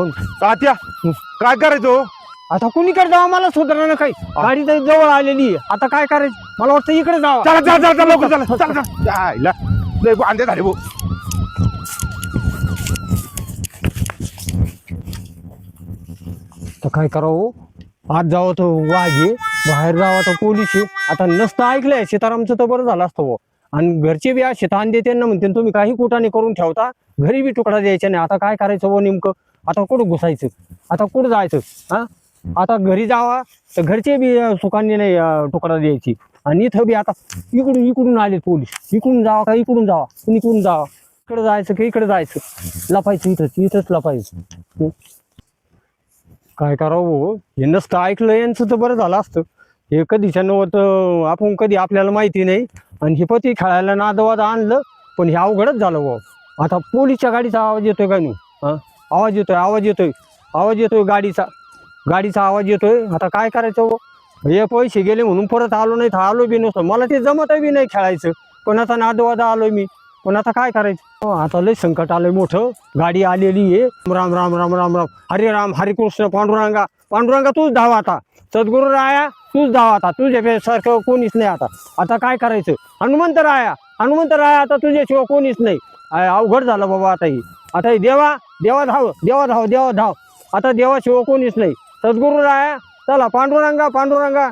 Phone. तात्या काय करायचं हो? आता कुणीकडे जावं मला सुधारणा ना काही. गाडी तर जवळ आलेली आहे. आता काय करायचं मला वाटतं इकडे जावं. चला चला चला चला लवकर चला चला चला आईला लय वांदे झाले भाऊ. तर काय करावं आज जावं तर वाघ आहे बाहेर जावं तर पोलीस आहे. आता नसतं ऐकलंय सीतारामचं तर बरं झालं असतं बुवा. आणि घरचे बी असे ताण देते ना म्हणते तुम्ही काही कुठाने करून ठेवता घरी बी तुकडा द्यायचा नाही. आता काय करायचं वो नेमकं आता कुठं घुसायचं आता कुठं जायचं हा. आता घरी जावा तर घरचे बी सुखाने नाही तुकडा द्यायची. आणि इथं बी आता इकडून इकडून आले पोलीस इकडून जावा का इकडून जावा इकडून जावा इकडे जायचं की इकडे जायचं लपायचं इथंच लपायचं. काय करावं हे नसतं ऐकलं यांचं तर बरं झालं असतं. हे कधीच्या नव्हतं आपण कधी आपल्याला माहिती नाही. आणि हे पती खेळायला नादवाद आणलं पण हे अवघडच झालं भाऊ. आता पोलीसच्या गाडीचा आवाज येतोय काय नाही हां आवाज येतोय गाडीचा आवाज येतोय. आता काय करायचं हो हे पैसे गेले म्हणून परत आलो नाही तर आलो बी नसतो मला ते जमत बी नाही खेळायचं. पण आता नादवाद आलोय मी पण आता काय करायचं. आता लय संकट आलंय मोठं. गाडी आलेली आहे. राम राम राम राम राम हरे राम हरे कृष्ण पांडुरंगा तूच धाव आता. सद्गुरू राया तूच धाव आता तुझ्यासारखं कोणीच नाही. आता काय करायचं. हनुमंत राया आता तुझ्याशिवाय कोणीच नाही. अवघड झालं बाबा आता हे देवा धाव आता देवाशिवाय कोणीच नाही. सद्गुरू राया चला पांडुरंगा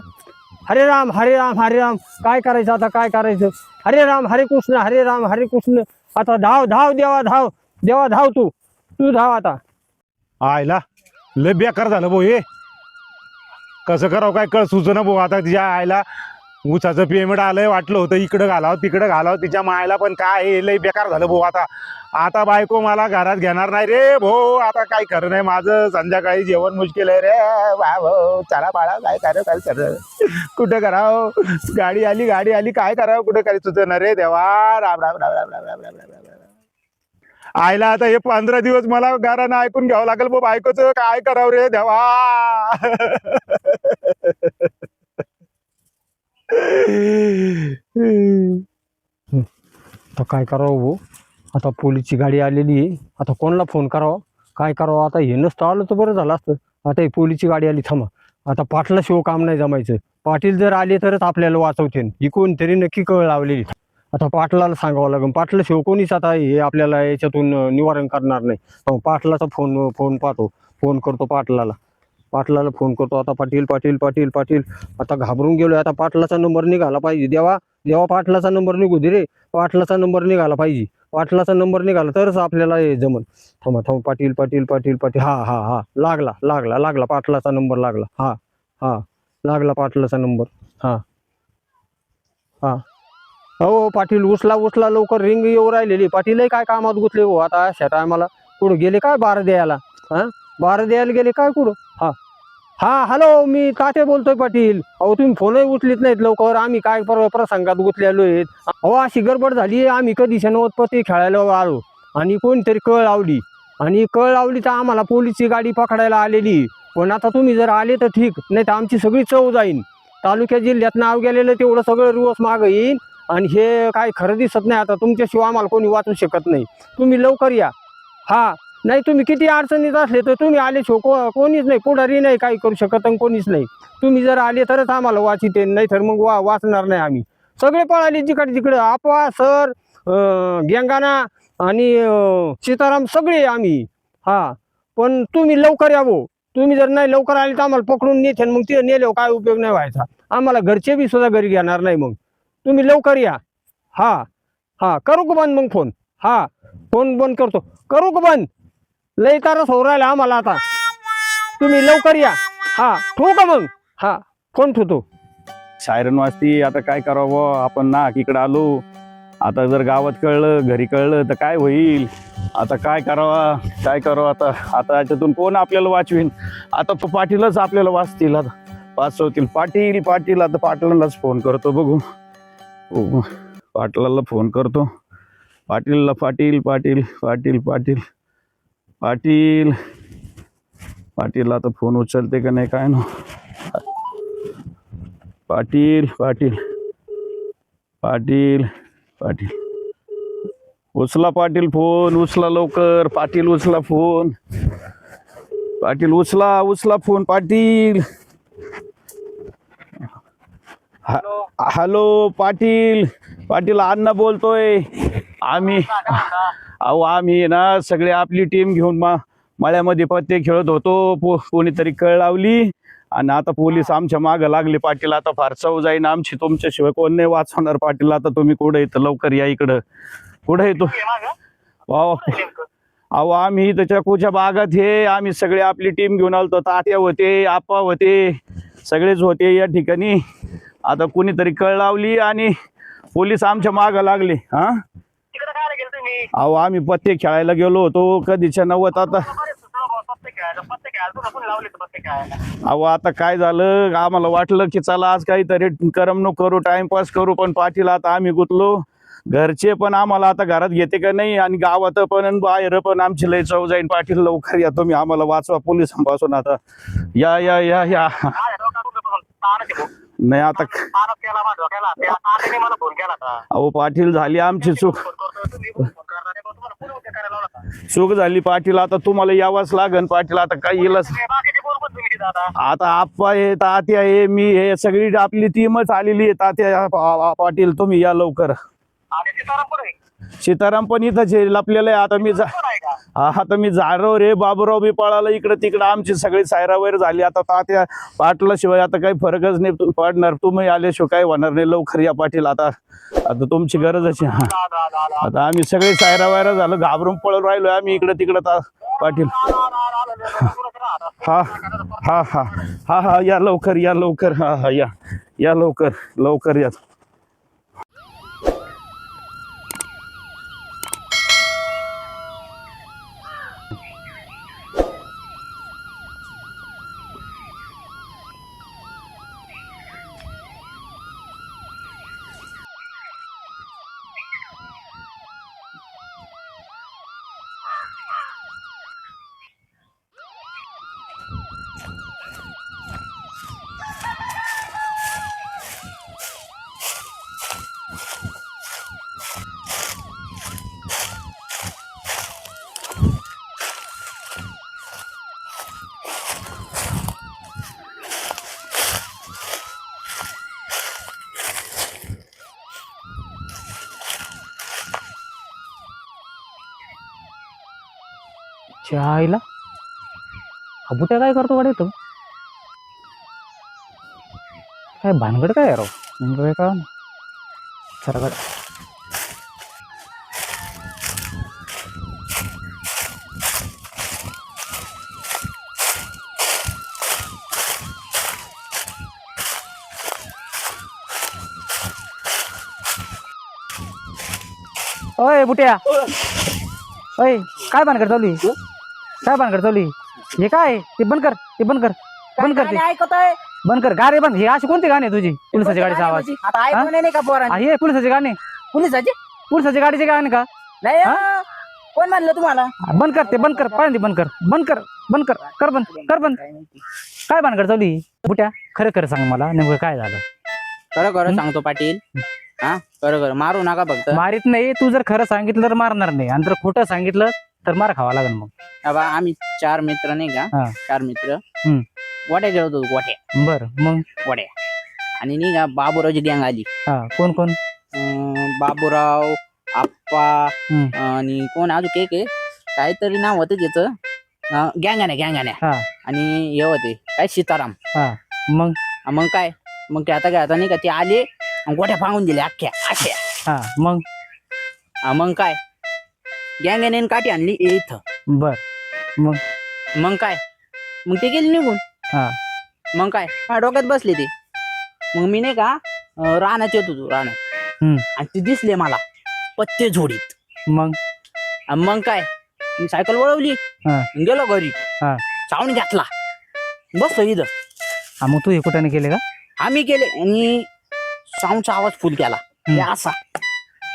हरे राम काय करायचं आता काय करायचं. हरे राम हरे कृष्ण आता धाव देवा धाव तू धाव आता. आईला लय बेकार झालं भाऊ हे. कसं करावं काय कळ सुचना भाऊ. आता तिच्या आईला ऊसाचं पेमेंट आलंय वाटलं होतं इकडं घालावं तिकडं घालावं तिच्या मायला पण काय हे लय बेकार झालं भाऊ. आता बायको मला घरात घेणार नाही रे भाऊ. आता काय खरं नाही माझं. संध्याकाळी जेवण मुश्किल आहे रे भाऊ. चला बाळा काय करा कुठं करावं. गाडी आली काय करावं कुठं काही सुचना रे देवा. राम राम राम राम राम राम राम राम राम. आईला आता हे 15 दिवस मला गारानं ऐकून घ्यावं लागेल भाऊ बायकोचं. काय करावं रे देवा. तर काय करावं भाऊ. आता पोलीसची गाडी आलेली आहे. आता कोणाला फोन करावा काय करावं. आता हे नसतं आलं तर बरं झालं असतं. आता ही पोलीसची गाडी आली थांबा. आता पाटलाशिवाय काम नाही जमायचं. पाटील जर आले तरच आपल्याला वाचवते. ही कोणतरी नक्की कळ लावलेली. आता पाटलाला सांगावं लागेल. पाटलाशिवाय कोणीच आता हे आपल्याला याच्यातून निवारण करणार नाही. पाटलाचा फोन फोन करतो पाटलाला फोन करतो. आता पाटील आता घाबरून गेलोय. आता पाटलाचा नंबर निघाला पाहिजे. देवा पाटलाचा नंबर निघू दे रे. पाटलाचा नंबर निघाला पाहिजे. पाटलाचा नंबर निघाला तरच आपल्याला हे जमल. थांबा पाटील हा लागला पाटलाचा नंबर लागला. हा लागला पाटलाचा नंबर. हा हो पाटील उचला लवकर रिंग येऊ राहिलेली. पाटील काय कामात गुतले हो आता अशा टायमाला. कुठं गेले काय बारं द्यायला. बारं द्यायला गेले काय कुठं. हा हॅलो मी तात्या बोलतोय पाटील. अहो तुम्ही फोनही उचलीत नाहीत लवकर. आम्ही काय प्रसंगात गुतलेलो आहेत. अहो अशी गडबड झाली. आम्ही कधीच्या नवतपती खेळायला आलो आणि कोणतरी कळ लावली तर आम्हाला पोलीसची गाडी पकडायला आलेली. पण आता तुम्ही जर आले तर ठीक नाही तर आमची सगळी चव जाईन. तालुक्या जिल्ह्यात नाव गेलेलं तेवढं सगळं रिवर्स मागं येईन. आणि हे काय खरं दिसत नाही. आता तुमच्याशिवाय आम्हाला कोणी वाचू शकत नाही. तुम्ही लवकर या. नाही तुम्ही किती अडचणीत असले तर तुम्ही आल्याशिवाय कोणीच नाही. पुढारी नाही काही करू शकत आणि कोणीच नाही. तुम्ही जर आले तरच आम्हाला वाचिते नाही तर मग वाचणार नाही आम्ही. सगळे पळाले जिकडे आपवा सर गेंगाना आणि सीताराम सगळे आम्ही. पण तुम्ही लवकर यावं. तुम्ही जर नाही लवकर आले तर आम्हाला पकडून नेते. मग ते नेल्यावर काय उपयोग नाही व्हायचा. आम्हाला घरचे बी सुद्धा घरी घेणार नाही. मग तुम्ही लवकर या. करू का बंद मग फोन. फोन बंद करतो. करू का बंद. लय तारच होऊ राहिला आम्हाला आता. तुम्ही लवकर या. ठेवू का मग. फोन ठेवतो. सायरन वाजती. आता काय करावं आपण ना इकडं आलो. आता जर गावात कळलं घरी कळलं तर काय होईल. आता काय करावं आता याच्यातून कोण आपल्याला वाचवीन. आता तो पाटीलच आपल्याला वाचतील. आता वाचवतील पाटील. आता पाटलालाच फोन करतो बघू. पाटलाला फोन करतो. पाटील आता फोन उचलते का नाही काय ना. पाटील उचला पाटील फोन. उचला लवकर पाटील उचला फोन. पाटील उचला फोन पाटील. हॅलो पाटील अण्णा बोलतोय. आम्ही ना सगळे आपली टीम घेऊन मळ्यामध्ये पत्ते खेळत होतो. कोणीतरी कळ लावली आणि आता पोलीस आमच्या मागे लागले पाटील. आता फार चव जाईन आमची, तुमच्याशिवाय कोण नाही वाचवणार पाटील. आता तुम्ही कुठे येतं, लवकर या इकडं. कुठे येतो? अहो आम्ही इथं चकूच्या बागात हे आम्ही सगळे आपली टीम घेऊन आलतो. तात्या होते, आप्पा होते, सगळेच होते या ठिकाणी. आता कुणीतरी कळ लावली आणि पोलीस आमच्या मागे लागले. हा अहो आम्ही पत्ते खेळायला गेलो होतो कधीच्या 90. आता अहो आता काय झालं, आम्हाला वाटलं की चला आज काहीतरी करमणूक करू, टाइमपास करू, पण पाटील आता आम्ही गुतलो. घरचे पण आम्हाला आता घरात घेते का नाही आणि गावात पण आणि बाहेर पण आमची लय चव जाईन. पाटील लवकर या, तुम्ही आम्हाला वाचवा पोलिसांपासून. आता या या या या नाही आता अहो पाटील झाली आमची चूक झाली पाटील. आता तुम्हाला यावंच लागन पाटील. आता काही येईलच. आता आप्पा आहे, तात्या आहे, मी हे सगळी आपली टीमच आलेली आहे. तात्या पाटील तुम्ही या लवकर. सीताराम पण इथंच लपलेलं आहे. आता मी झाडो रे, बाबूराव बी पळाला इकडे तिकडे. आमची सगळी सायरावैर झाली. आता तात्या पाटलाशिवाय आता काही फरकच नाही पडणार. तुम्ही आल्याशिवाय काही होणार नाही. लवकर या पाटील. आता तुमची गरजच आहे. आता आम्ही सगळे सायरावैर झालं, घाबरून पळून राहिलोय आम्ही इकडे तिकडं पाटील. हा हा हा हा हा या लवकर, या लवकर. हा हा या लवकर या. आईला हा बुट्या काय करतो गाडी तो? काय भानगड काय राव नेमकं काय कळलं चला गाडी. ओय बुट्या, ओय काय भानगड चालू? काय भानगड चालू? हे काय ते बंद कर, ते बंद कर, बंद कर, ते ऐकतोय बंद कर. गाणे बंद. हे अशी कोणती गाणी आहे तुझी? पोलिसाच्या गाडीचा आवाज. आता ऐकून नाही का पोरांनी? हे पोलिसाची गाणी, पोलिसाचे पोलिसाच्या गाडीचे गाणे का? नाही कोण म्हणलं तुम्हाला? बंद कर, ते बंद कर, पहिल्यांदा बंद कर, बंद कर, बंद कर, कर बंद, कर बंद. काय भानगड चालू? बुट्या खरं खरं सांग मला नेमकं काय झालं? खरं खरं सांगतो पाटील. हा खरं खरं मारू नका फक्त. मारित नाही. तू जर खरं सांगितलं तर मारणार नाही आणि जर खोटं सांगितलं तर मार खावा लागेल. मग बाबा आम्ही 4 मित्र नाही का? हा. 4 मित्र हम्म. गोट्या खेळत होतो. गोट्या बर मग गोट्या आणि नाही का बाबूरावची गँग आली. हा कोण कोण? बाबूराव, आप्पा हम्म. आणि कोण अजून एक आहे काहीतरी नाव होतं त्याचं. गँगाने हा आणि हे होते काय सीताराम. हा मग मग काय मग ते आता नाही का ते आले आणि गोट्या पांगून दिले अख्ख्या अख्ख्या. हा मग मग काय गँगाने काठी आणली इथं. बर मग मग काय मग ते गेले निघून. हा मग काय माझ्या डोक्यात बसले ते. मग मी नाही का रानात येत होतो रानात. हम्म. आणि ते दिसले मला पत्ते झोडीत. मग मग काय मी सायकल वळवली हा. गेलो घरी. हा. साऊंड घेतला बसलो इथं. हा मग तू हे कुठे केले का? आम्ही केले आणि साऊंडचा आवाज फुल केला. हे असा.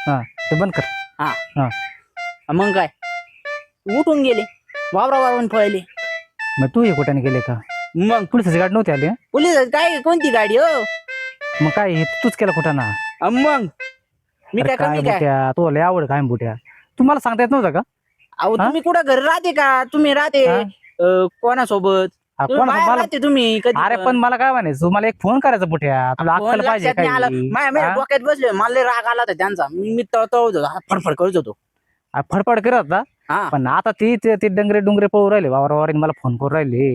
हा ते बंद कर. मग काय उठून गेले वावरावरून पळले. मग तू हे कुठे केले का? मग पोलिसाची गाडी नव्हती आली? पोलीस काय कोणती गाडी हो? मग काय हे तूच केलं कुठं ना? मग मी अरे काय काय कमी काय? बुट्या तुला लय आवड काय बुट्या? तुम्हाला सांगता येत नव्हतं का? अहो हा? तुम्ही कुठं घरी राहते का? तुम्ही राहते हा? कोणासोबत हा, तुम्ही कोणाचं बाहेर मला राहते तुम्ही कधी अरे पण मला काय म्हणायचं मला एक फोन करायचा बुट्या तुला फोन अक्कल पाहिजे लक्षात नाही आलं. काय माझ्या हा? डोक्यात बसले मला लय राग आला होता त्यांचा मी तळतळ होतो फडफड करत होतो फडफड करत होता हा पण आता ते डंगरे डुंगरे पळू राहिले वावरावारीने मला फोन करू राहिले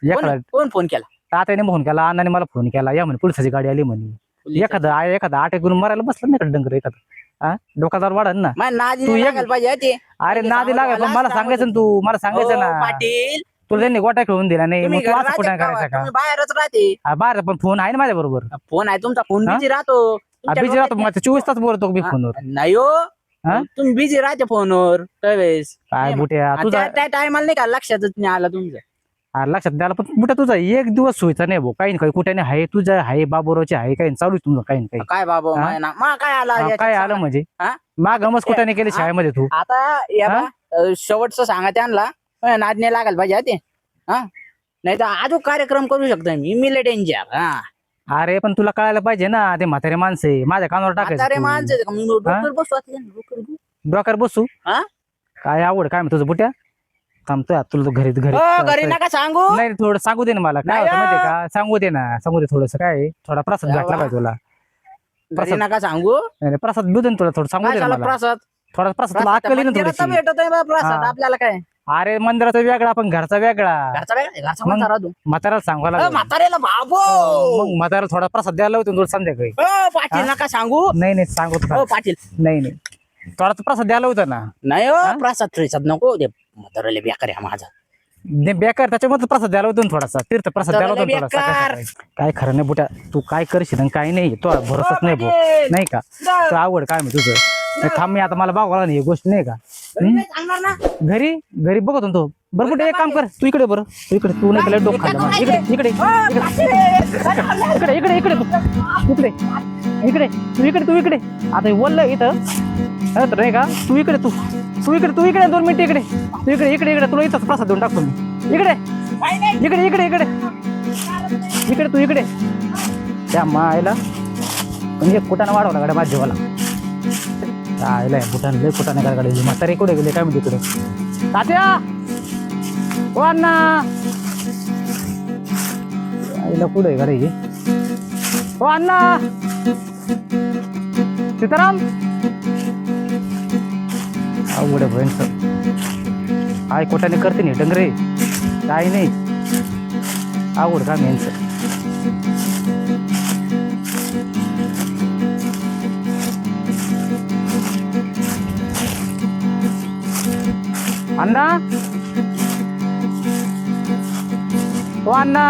एखादा कोण फोन केला तात्याने फोन केला अण्णाने मला फोन केला या म्हणे पोलिसाची गाडी आली म्हणे एखादा आटे करून मरायला बसलं नाही का डंगर एखादं हा डोकादार वाढन ना माझ्या नादी तू नाही एक- लागायला पाहिजे ते अरे पहिले नादी सांगू लागेल पण लास्ट मला सांगू सांगायचं ना तू मला सांगायचं हो, ना पाटील तुला त्यांनी गोटा खेळून दिला नाही तुम्ही मग तू घरी असं कुठं राहते का? करायचं का तुम्ही बाहेरच राहते हा, बरं पण फोन आहे ना माझ्या बरोबर फोन आहे तुमचा फोन हा? बिझी राहतो तुमच्या बिजी राहतो डोक्यात मग 24 तास बोलतो मी हा? फोनवर नाही हो हा? तुम्ही बिझी राहते फोनवर त्यावेळेस काय बुट्या आणि तुझा त्या टायमाला नाही का लक्षातच नाही आला तुमचं अरे लक्षात द्यायला पण बुट्या तुझा एक दिवस सोयीचा नाही भाऊ काही ना काही कुठे नाही आहे तुझं आहे बाबूरावचे आहे काही चालू आहे तुझं काही ना काही काय बाबा हा? माय ना मग काय आला हा, याच्यात काय आलं सांगा. म्हणजे हा? माग मस्त कुठे नाही केले हा? शाळेमध्ये तू आता या हा? बा, शेवटचं सांगा त्यांना नाद नाही लागायला पाहिजे हा ते हा नाही तर अजून कार्यक्रम करू शकतो मी लय डेंजर हा अरे पण तुला कळायला पाहिजे ना ते म्हातारे माणसं आहे माझ्या कानावर म्हातारे टाकायचं तू. माणसं आहेत का? मी डोक्यावर बसू आता, डोक्यावर बसू. डोक्यावर बसू हा? काय आवड काय म्हणतो तुझं बुट्या थांबतोय आता तुला घरी घरी हो, घरी नका सांगू नाही थोडं सांगू दे ना मला काय नाही होतं माहितीये हो. का सांगू दे ना सांगू दे थोडस काय आहे? थोडा प्रसाद या भेटला बा. पाहिजे तुला घरी प्रसाद. नका सांगू नाही, नाही, प्रसाद देऊ दे ना तुला थोडं सांगू काय दे ना झालं मला प्रसाद थोडा प्रसाद तुला प्रसाद अक्कल येईल ना मंदिरात थोडीशी भेटतोय बा प्रसाद हा. आपल्याला काय अरे मंदिराचा वेगळा पण घरचा वेगळा घरचा वेगळा घरचा मग? कोणता राहतो म्हाताऱ्याला सांगायला लागेल. म्हातारेला बाबो मग म्हाताऱ्याला थोडा प्रसाद द्यायला होतो तुला संध्याकाळी पाटील हा? नका सांगू नाही नाही सांगू हो पाटील नाही नाही थोडा प्रसाद द्यायला होता ना नाही हो हा? प्रसाद फ्रीसाद नको ते म्हातारेला बेकार आहे माझा नाही बेकार त्याच्यामध्ये प्रसाद द्यायला होतो ना थोडासा तीर्थ प्रसाद द्यायला होतो ना बेकार. थोडासा सकाळी. काय खरं नाही बुट्या तू काय करशील आणि काय नाही तो भरोसाच नाही भाऊ पाटील. नाही का तू आवड काय म्हणतो तुझं नाही, थांब मी आता मला बघायला नाही ही गोष्ट नाही का घरी नाही सांगणार ना घरी घरी बघतो ना तो बरं कुठे एक काम कर तू इकडे बरं तू इकडे तू नाही केलं डोकं खाल्लं मला. इकडे इकडे इकडे इकडे इकडे तू इकडे इकडे तू इकडे तू इकडे आता हे बोललं इथं हा, तर नाही का तू इकडे तू इकडे 2 मिनिटं इकडे तू इकडे तुला इथंच प्रसाद देऊन टाकतो मी इकडे इकडे इकडे इकडे इकडे तू इकडे त्या मायला म्हणजे कुठाने वाढवला गाड्या माझ्या जीवाला आयला कुठाने लय कुठाने गाडी म्हातारे कुठे गेले काय म्हणजे इकडे तात्या हो अण्णा आईला कुठे गाडी घे हो अण्णा सीताराम अवघड आहे भयंकर काय कोटाने करते नाही डंगरे काय नाही आवड काम यांचं अण्णा हो अण्णा